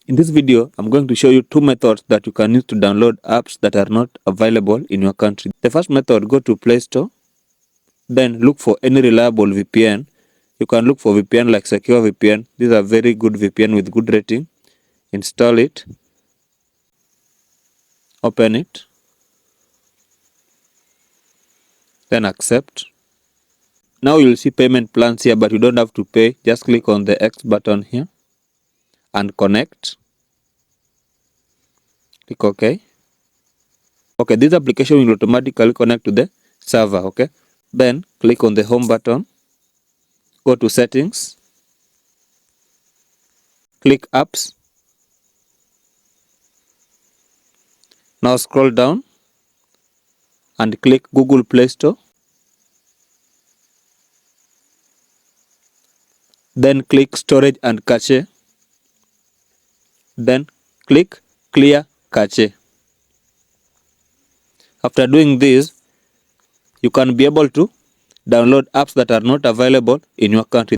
In this video, I'm going to show you two methods that you can use to download apps that are not available in your country. The first method, go to Play Store, then look for any reliable VPN. You can look for VPN like Secure VPN. These are very good VPN with good rating. Install it, open it, then accept. Now you'll see payment plans here, but you don't have to pay. Just click on the X button here and connect. Click OK. Okay, this application will automatically connect to the server. Okay, then click on the home button, go to settings, click apps. Now scroll down and click Google Play Store. Then click storage and cache. Then click clear cache. After doing this, you can be able to download apps that are not available in your country.